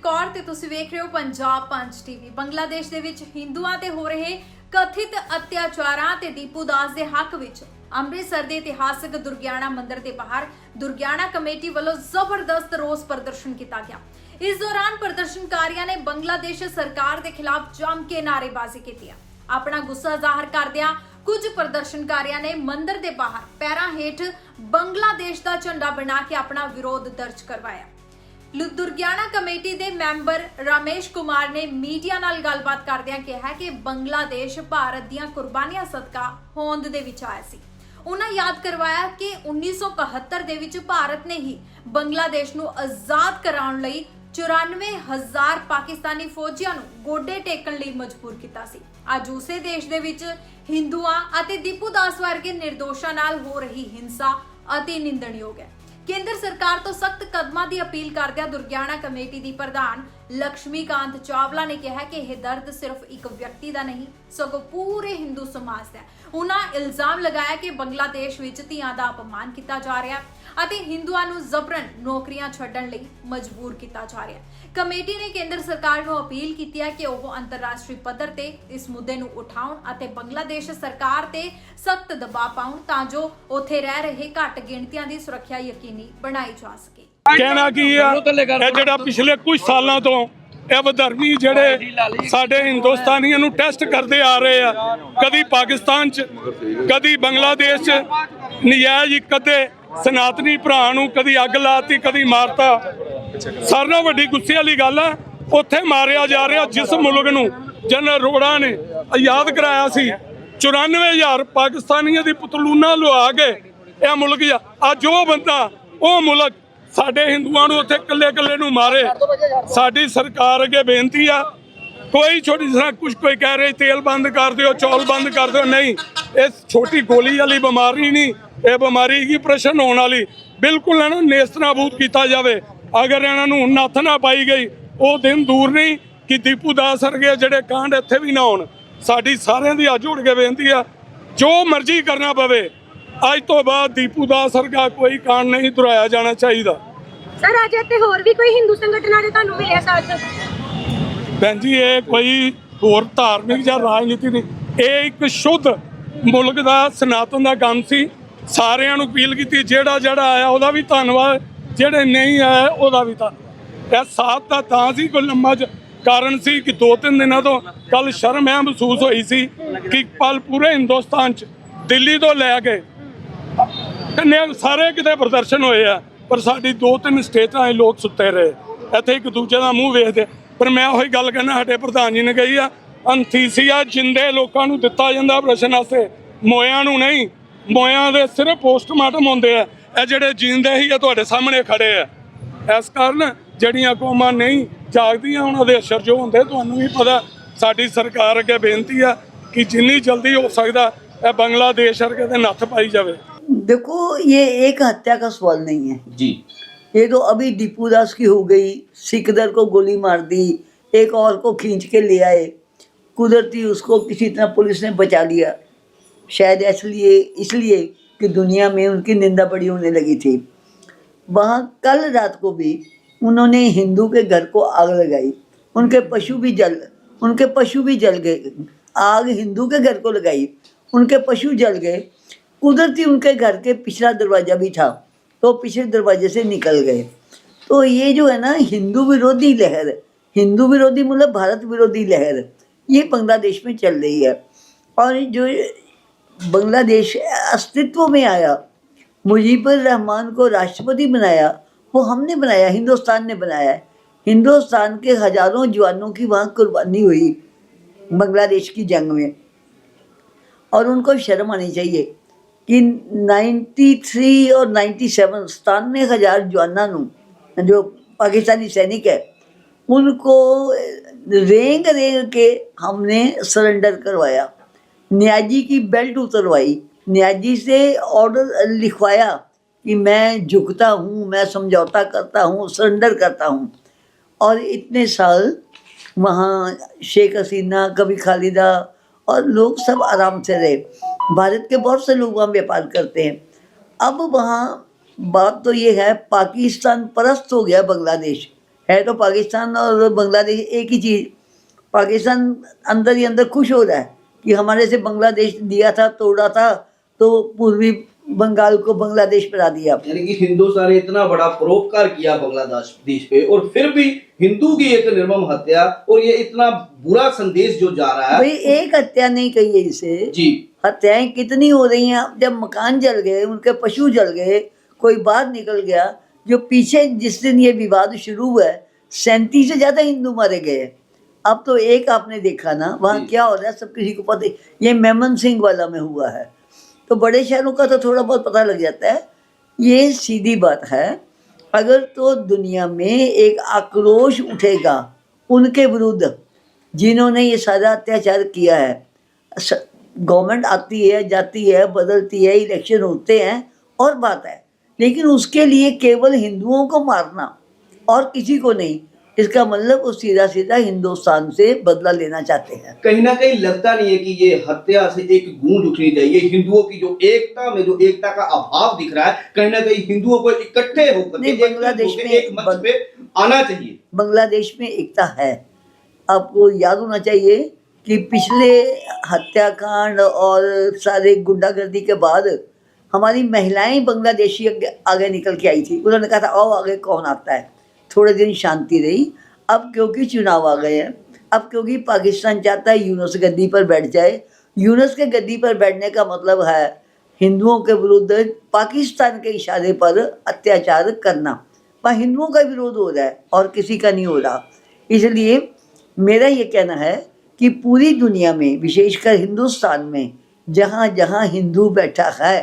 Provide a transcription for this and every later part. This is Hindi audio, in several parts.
कौर ते तुसीं वेख रहे हो पंजाब पंच टीवी। ਬੰਗਲਾਦੇਸ਼ ਦੇ ਵਿੱਚ ਹਿੰਦੂਆਂ ਤੇ ਹੋ ਰਹੇ ਕਥਿਤ ਅਤਿਆਚਾਰਾਂ ਤੇ ਦੀਪੂ ਦਾਸ ਦੇ ਹੱਕ ਵਿੱਚ ਅੰਮ੍ਰਿਤਸਰ ਦੇ ਇਤਿਹਾਸਕ ਦੁਰਗਿਆਣਾ ਮੰਦਿਰ ਦੇ ਬਾਹਰ ਦੁਰਗਿਆਣਾ ਕਮੇਟੀ ਵੱਲੋਂ ਜ਼ਬਰਦਸਤ ਰੋਸ ਪ੍ਰਦਰਸ਼ਨ ਕੀਤਾ ਗਿਆ। इस दौरान प्रदर्शनकारियों ने बांग्लादेश सरकार के खिलाफ जम के नारेबाजी की। अपना गुस्सा जाहिर करदियां कुछ प्रदर्शनकारियों ने मंदिर के बाहर पैरों हेठ बांग्लादेश का झंडा बना के अपना विरोध दर्ज करवाया। दुर्गियाना कमेटी के मैंबर रमेश कुमार ने मीडिया नाल गलबात करदियां कहा कि बांग्लादेश भारत दीयां कुर्बानियां सदका होंद दे विच आया सी। उन्होंने याद करवाया कि 1971 दे विच भारत ने ही बांग्लादेश नूं आजाद कराउण लई 94,000 पाकिस्तानी फौजियां नूं गोडे टेकण लई मजबूर कीता सी। अज उसे देश दे विच हिंदुआं अते दीपू दास वर्गे निर्दोषां नाल हो रही हिंसा अति निंदणयोग है। केंद्र सरकार तो सख्त कदमां दी अपील करदिआं दुर्गियाना कमेटी दी प्रधान लक्ष्मीकांत चावला ने कहा कि यह दर्द सिर्फ एक व्यक्ति का नहीं सगों पूरे हिंदू समाज का है। उन्होंने इल्जाम लगाया कि बांग्लादेश विच धीआं दा अपमान किया जा रहा है ਅਤੇ ਹਿੰਦੂਆਂ ਨੂੰ ਜ਼ਬਰਨ ਨੌਕਰੀਆਂ ਛੱਡਣ ਲਈ ਮਜਬੂਰ ਕੀਤਾ ਜਾ ਰਿਹਾ ਹੈ। ਕਮੇਟੀ ਨੇ ਕੇਂਦਰ ਸਰਕਾਰ ਨੂੰ ਅਪੀਲ ਕੀਤੀ ਹੈ ਕਿ ਉਹ ਅੰਤਰਰਾਸ਼ਟਰੀ ਪੱਧਰ ਤੇ ਇਸ ਮੁੱਦੇ ਨੂੰ ਉਠਾਉਣ ਅਤੇ ਬੰਗਲਾਦੇਸ਼ ਸਰਕਾਰ ਤੇ ਸਖਤ ਦਬਾਅ ਪਾਉਣ ਤਾਂ ਜੋ ਉੱਥੇ ਰਹਿ ਰਹੇ ਘੱਟ ਗਿਣਤੀਆਂ ਦੀ ਸੁਰੱਖਿਆ ਯਕੀਨੀ ਬਣਾਈ ਜਾ ਸਕੇ। ਕਹਿਣਾ ਕੀ ਆ, ਇਹ ਜਿਹੜਾ ਪਿਛਲੇ ਕੁਝ ਸਾਲਾਂ ਤੋਂ ਇਹ ਵਿਧਰਮੀ ਜਿਹੜੇ ਸਾਡੇ ਹਿੰਦੁਸਤਾਨੀਆਂ ਨੂੰ ਟੈਸਟ ਕਰਦੇ ਆ ਰਹੇ ਆ, ਕਦੀ ਪਾਕਿਸਤਾਨ 'ਚ ਕਦੀ ਬੰਗਲਾਦੇਸ਼ 'ਚ ਨਜਾਇਜ਼ ਕਦੇ ਸਨਾਤਨੀ ਭਰਾ ਨੂੰ ਕਦੀ ਅੱਗ ਲਾਤੀ ਕਦੀ ਮਾਰਤਾ। ਸਾਰਿਆਂ ਨਾਲੋਂ ਵੱਡੀ ਗੁੱਸੇ ਵਾਲੀ ਗੱਲ ਆ, ਉੱਥੇ ਮਾਰਿਆ ਜਾ ਰਿਹਾ ਜਿਸ ਮੁਲਕ ਨੂੰ ਜਨਰਲ ਅਰੋੜਾ ਨੇ ਆਜ਼ਾਦ ਕਰਾਇਆ ਸੀ। 94,000 ਪਾਕਿਸਤਾਨੀਆਂ ਦੀ ਪਤਲੂਨਾ ਲੁਆ ਕੇ ਇਹ ਮੁਲਕ ਅੱਜ ਉਹ ਬੰਦਾ ਉਹ ਮੁਲਕ ਸਾਡੇ ਹਿੰਦੂਆਂ ਨੂੰ ਉੱਥੇ ਇਕੱਲੇ ਇਕੱਲੇ ਨੂੰ ਮਾਰੇ। ਸਾਡੀ ਸਰਕਾਰ ਅੱਗੇ ਬੇਨਤੀ ਆ, ਕੋਈ ਛੋਟੀ ਜਿਹਾ ਕੁਝ ਕੋਈ ਕਹਿ ਰਹੇ ਤੇਲ ਬੰਦ ਕਰ ਦਿਓ ਚੌਲ ਬੰਦ ਕਰ ਦਿਓ, ਨਹੀਂ, ਇਹ ਛੋਟੀ ਗੋਲੀ ਵਾਲੀ ਬਿਮਾਰੀ ਨਹੀਂ, ਇਹ ਬਿਮਾਰੀ ਕੀ ਪ੍ਰਸ਼ਨ ਹੋਣ ਵਾਲੀ। ਬਿਲਕੁਲ ਇਹਨਾਂ ਨੂੰ ਨੇਸਤਨਾਬੂਦ ਕੀਤਾ ਜਾਵੇ। ਅਗਰ ਇਹਨਾਂ ਨੂੰ ਨੱਥ ਨਾ ਪਾਈ ਗਈ ਉਹ ਦਿਨ ਦੂਰ ਨਹੀਂ ਕਿ ਦੀਪੂ ਦਾਸ ਵਰਗੇ ਜਿਹੜੇ ਕਾਂਡ ਇੱਥੇ ਵੀ ਨਾ ਹੋਣ। ਸਾਡੀ ਸਾਰਿਆਂ ਦੀ ਹੱਥ ਜੋੜ ਕੇ ਬੇਨਤੀ ਆ, ਜੋ ਮਰਜ਼ੀ ਕਰਨਾ ਪਵੇ ਅੱਜ ਤੋਂ ਬਾਅਦ ਦੀਪੂ ਦਾਸ ਵਰਗਾ ਕੋਈ ਕਾਂਡ ਨਹੀਂ ਦੁਹਰਾਇਆ ਜਾਣਾ ਚਾਹੀਦਾ। ਸਰ ਅੱਜ ਇੱਥੇ ਹੋਰ ਵੀ ਕੋਈ ਹਿੰਦੂ ਸੰਗਠਨਾਂ ਦੇ ਤੁਹਾਨੂੰ ਮਿਲਿਆ ਸਾਥ? ਭੈਣ ਜੀ ਇਹ ਕੋਈ ਹੋਰ ਧਾਰਮਿਕ ਜਾਂ ਰਾਜਨੀਤੀ ਨਹੀਂ, ਇਹ ਇੱਕ ਸ਼ੁੱਧ ਮੁਲਕ ਦਾ ਸਨਾਤਨ ਦਾ ਕੰਮ ਸੀ। ਸਾਰਿਆਂ ਨੂੰ ਅਪੀਲ ਕੀਤੀ, ਜਿਹੜਾ ਆਇਆ ਉਹਦਾ ਵੀ ਧੰਨਵਾਦ, ਜਿਹੜੇ ਨਹੀਂ ਆਏ ਉਹਦਾ ਵੀ ਧੰਨਵਾਦ। ਇਹ ਸਾਥ ਦਾ ਤਾਂ ਸੀ ਕੋਈ ਲੰਮਾ ਕਾਰਨ ਸੀ ਕਿ 2-3 ਦਿਨਾਂ ਤੋਂ ਕੱਲ ਸ਼ਰਮ ਇਹ ਮਹਿਸੂਸ ਹੋਈ ਸੀ ਕਿ ਪਲ ਪੂਰੇ ਹਿੰਦੁਸਤਾਨ 'ਚ ਦਿੱਲੀ ਤੋਂ ਲੈ ਕੇ ਕਿੰਨੇ ਸਾਰੇ ਕਿਤੇ ਪ੍ਰਦਰਸ਼ਨ ਹੋਏ ਆ, ਪਰ ਸਾਡੀ 2-3 ਸਟੇਟਾਂ 'ਚ ਲੋਕ ਸੁੱਤੇ ਰਹੇ, ਇੱਥੇ ਇੱਕ ਦੂਜੇ ਦਾ ਮੂੰਹ ਵੇਖਦੇ। ਪਰ ਮੈਂ ਉਹੀ ਗੱਲ ਕਹਿੰਦਾ, ਸਾਡੇ ਪ੍ਰਧਾਨ ਜੀ ਨੇ ਕਹੀ ਆ, ਅੰਥੀਸੀਆ ਜਿੰਦੇ ਲੋਕਾਂ ਨੂੰ ਦਿੱਤਾ ਜਾਂਦਾ ਪ੍ਰਸ਼ਨ ਵਾਸਤੇ, ਮੋਇਆਂ ਨੂੰ ਨਹੀਂ। ਮੋਇਆਂ ਦੇ ਸਿਰਫ ਪੋਸਟਮਾਰਟਮ ਹੁੰਦੇ ਆ, ਇਹ ਜਿਹੜੇ ਜਿੰਦੇ ਹੀ ਆ ਤੁਹਾਡੇ ਸਾਹਮਣੇ ਖੜੇ ਆ। ਇਸ ਕਾਰਨ ਜਿਹੜੀਆਂ ਕੌਮਾਂ ਨਹੀਂ ਜਾਗਦੀਆਂ ਉਹਨਾਂ ਦੇ ਅਸਰ ਜੋ ਹੁੰਦੇ ਤੁਹਾਨੂੰ ਵੀ ਪਤਾ। ਸਾਡੀ ਸਰਕਾਰ ਅੱਗੇ ਬੇਨਤੀ ਆ ਕਿ ਜਿੰਨੀ ਜਲਦੀ ਹੋ ਸਕਦਾ ਇਹ ਬੰਗਲਾदेश ਵਰਗੇ ਤੇ ਨੱਥ ਪਾਈ ਜਾਵੇ। देखो ये एक हत्या का सवाल नहीं है जी, ये तो अभी दीपू दास की हो गई, सिकंदर को गोली मार दी, एक और को खींच के ले आए, कुदरती उसको किसी तरह पुलिस ने बचा लिया, शायद इसलिए कि दुनिया में उनकी निंदा बड़ी होने लगी थी। वहाँ कल रात को भी उन्होंने हिंदू के घर को आग लगाई, उनके पशु भी जल गए। आग हिंदू के घर को लगाई, उनके पशु जल गए। कुदरती उनके घर के पिछला दरवाज़ा भी था तो पिछले दरवाजे से निकल गए। तो ये जो है ना हिंदू विरोधी लहर, हिंदू विरोधी मतलब भारत विरोधी लहर, ये बांग्लादेश में चल रही है। और जो बांग्लादेश अस्तित्व में आया, मुजीबुर रहमान को राष्ट्रपति बनाया, वो हमने बनाया, हिंदुस्तान ने बनाया है। हिंदुस्तान के हज़ारों जवानों की वहाँ कुर्बानी हुई बांग्लादेश की जंग में, और उनको शर्म आनी चाहिए कि 93 और 97 97,000 जवानों जो पाकिस्तानी सैनिक है उनको रेंग के हमने सरेंडर करवाया। न्याजी की बेल्ट उतरवाई, न्याजी से ऑर्डर लिखवाया कि मैं झुकता हूँ, मैं समझौता करता हूँ, सरेंडर करता हूँ। और इतने साल वहाँ शेख हसीना, कभी खालिदा और लोग सब आराम से रहे। भारत के बहुत से लोग वहाँ व्यापार करते हैं। अब वहाँ बात तो ये है पाकिस्तान परस्त हो गया बांग्लादेश, है तो पाकिस्तान और बांग्लादेश एक ही चीज़। पाकिस्तान अंदर ही अंदर खुश हो रहा है कि हमारे से बांग्लादेश दिया था, तोड़ा था, तो पूर्वी बंगाल को बांग्लादेश बना दिया। यानी कि हिंदुस्तान ने इतना बड़ा परोपकार किया बांग्लादेश देश पे, और फिर भी हिंदू की एक निर्मम हत्या, और ये इतना बुरा संदेश जो जा रहा है। भाई एक हत्या नहीं कही है इसे जी, हत्याएं कितनी हो रही हैं। जब मकान जल गए, उनके पशु जल गए, कोई बाहर निकल गया, जो पीछे जिस दिन ये विवाद शुरू हुआ है 37 से ज़्यादा हिंदू मारे गए। अब तो एक आपने देखा ना वहाँ क्या हो रहा है, सब किसी को पता। ये मेमन सिंह वाला में हुआ है, तो बड़े शहरों का तो थोड़ा बहुत पता लग जाता है। ये सीधी बात है, अगर तो दुनिया में एक आक्रोश उठेगा उनके विरुद्ध जिन्होंने ये सारा अत्याचार किया है। गवर्नमेंट आती है, जाती है, बदलती है, इलेक्शन होते हैं और बात है, लेकिन उसके लिए केवल हिंदुओं को मारना और किसी को नहीं, इसका मतलब वो सीधा सीधा हिंदुस्तान से बदला लेना चाहते हैं। कहीं ना कहीं लगता नहीं है कि ये हत्या से एक गूंज उठनी चाहिए। हिंदुओं की जो एकता में जो एकता का अभाव दिख रहा है, कहीं ना कहीं हिंदुओं को इकट्ठे होकर नहीं, बांग्लादेश में एक मंच पे आना चाहिए। बांग्लादेश में एकता है। आपको याद होना चाहिए कि पिछले हत्याकांड और सारे गुंडागर्दी के बाद हमारी महिलाएं बांग्लादेशी आगे निकल के आई थी। उन्होंने कहा था आओ आगे कौन आता है। थोड़े दिन शांति रही। अब क्योंकि चुनाव आ गए हैं, अब क्योंकि पाकिस्तान चाहता है यूनुस गद्दी पर बैठ जाए। यूनुस के गद्दी पर बैठने का मतलब है हिंदुओं के विरुद्ध पाकिस्तान के इशारे पर अत्याचार करना। वहाँ हिंदुओं का विरोध हो रहा है और किसी का नहीं हो रहा। इसलिए मेरा ये कहना है कि पूरी दुनिया में, विशेषकर हिंदुस्तान में, जहाँ जहाँ हिंदू बैठा है,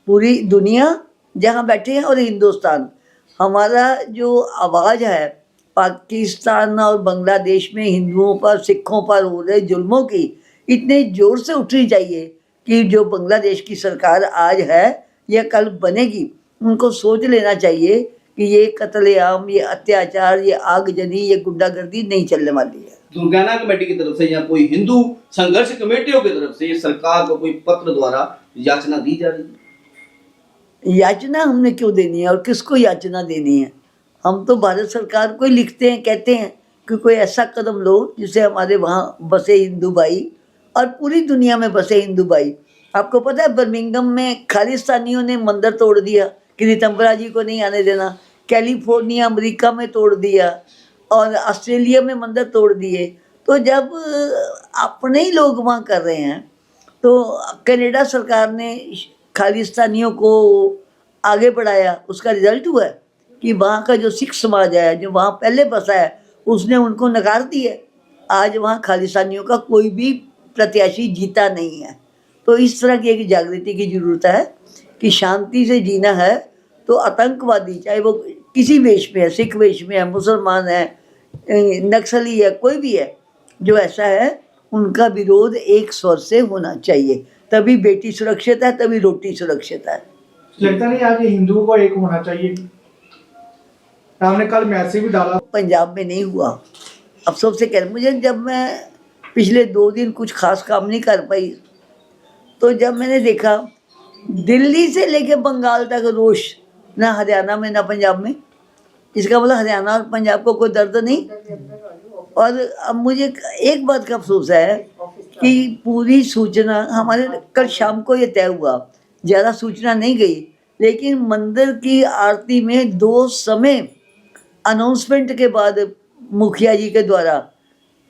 पूरी दुनिया जहाँ बैठे हैं और हिंदुस्तान, हमारा जो आवाज़ है पाकिस्तान और बांग्लादेश में हिंदुओं पर, सिखों पर हो रहे जुल्मों की इतने ज़ोर से उठनी चाहिए कि जो बांग्लादेश की सरकार आज है या कल बनेगी, उनको सोच लेना चाहिए कि ये कत्लेआम, ये अत्याचार, ये आगजनी, ये गुंडागर्दी नहीं चलने वाली है। दुर्गाना कमेटी की तरफ से या कोई हिंदू संघर्ष कमेटियों की तरफ से ये सरकार को कोई पत्र द्वारा याचना दी जा रही है? याचना हमने क्यों देनी है और किसको याचना देनी है? हम तो भारत सरकार को ही लिखते हैं, कहते हैं कि कोई ऐसा कदम लो जिससे हमारे वहाँ बसे हिंदू भाई और पूरी दुनिया में बसे हिंदू भाई। आपको पता है बर्मिंघम में खालिस्तानियों ने मंदिर तोड़ दिया कि रितंबरा जी को नहीं आने देना। कैलिफोर्निया अमेरिका में तोड़ दिया और ऑस्ट्रेलिया में मंदिर तोड़ दिए। तो जब अपने ही लोग वहाँ कर रहे हैं, तो कनाडा सरकार ने खालिस्तानियों को आगे बढ़ाया। उसका रिजल्ट हुआ है कि वहाँ का जो सिख समाज है, जो वहाँ पहले बसा है, उसने उनको नकार दिया। आज वहाँ खालिस्तानियों का कोई भी प्रत्याशी जीता नहीं है। तो इस तरह की एक जागृति की ज़रूरत है कि शांति से जीना है। तो आतंकवादी, चाहे वो किसी वेश में है, सिख वेश में है, मुसलमान है, नक्सली है, कोई भी है, जो ऐसा है उनका विरोध एक स्वर से होना चाहिए। तभी बेटी सुरक्षित है, तभी रोटी सुरक्षित है। लगता नहीं आज ये हिंदुओं को एक होना चाहिए? आपने कल मैसेज भी डाला। पंजाब में नहीं हुआ। अफसोस से कह रहे मुझे, जब मैं पिछले 2 दिन कुछ खास काम नहीं कर पाई, तो जब मैंने देखा दिल्ली से लेके बंगाल तक रोष, ना हरियाणा में ना पंजाब में, इसका मतलब हरियाणा और पंजाब को कोई दर्द नहीं। और अब मुझे एक बात का अफसोस है कि पूरी सूचना हमारे, कल शाम को ये तय हुआ, ज़्यादा सूचना नहीं गई, लेकिन मंदिर की आरती में 2 समय अनाउंसमेंट के बाद मुखिया जी के द्वारा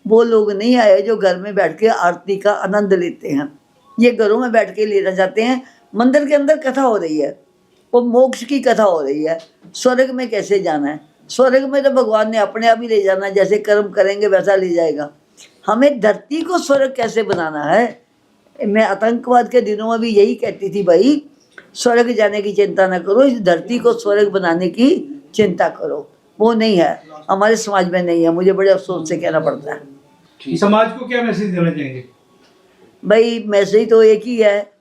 वो लोग नहीं आए जो घर में बैठ के आरती का आनंद लेते हैं। ये घरों में बैठ के लेना चाहते हैं। मंदिर के अंदर कथा हो रही है, वो मोक्ष की कथा हो रही है। स्वर्ग में कैसे जाना है? स्वर्ग में तो भगवान ने अपने आप ही ले जाना है, जैसे कर्म करेंगे वैसा ले जाएगा। हमें धरती को स्वर्ग कैसे बनाना है? मैं आतंकवाद के दिनों में भी यही कहती थी, भाई स्वर्ग जाने की चिंता ना करो, इस धरती को स्वर्ग बनाने की चिंता करो। वो नहीं है, हमारे समाज में नहीं है। मुझे बड़े अफसोस से कहना पड़ता है। समाज को क्या मैसेज देना चाहेंगे? भाई मैसेज तो एक ही है,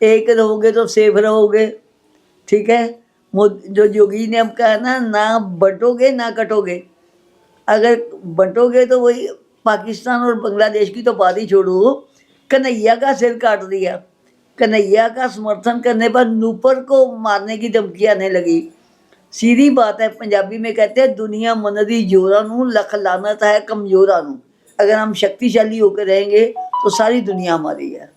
एक रहोगे तो सेफ रहोगे, ठीक है। जो योगी ने अब कहा ना बंटोगे ना कटोगे। अगर बंटोगे तो वही पाकिस्तान और बांग्लादेश की तो बात ही छोड़ो, कन्हैया का सिर काट दिया। कन्हैया का समर्थन करने पर नूपुर को मारने की धमकी आने लगी। सीधी बात है, पंजाबी में कहते हैं दुनिया मनदी जोरा नू लख लानत है कमजोरा नू। अगर हम शक्तिशाली होकर रहेंगे तो सारी दुनिया हमारी है।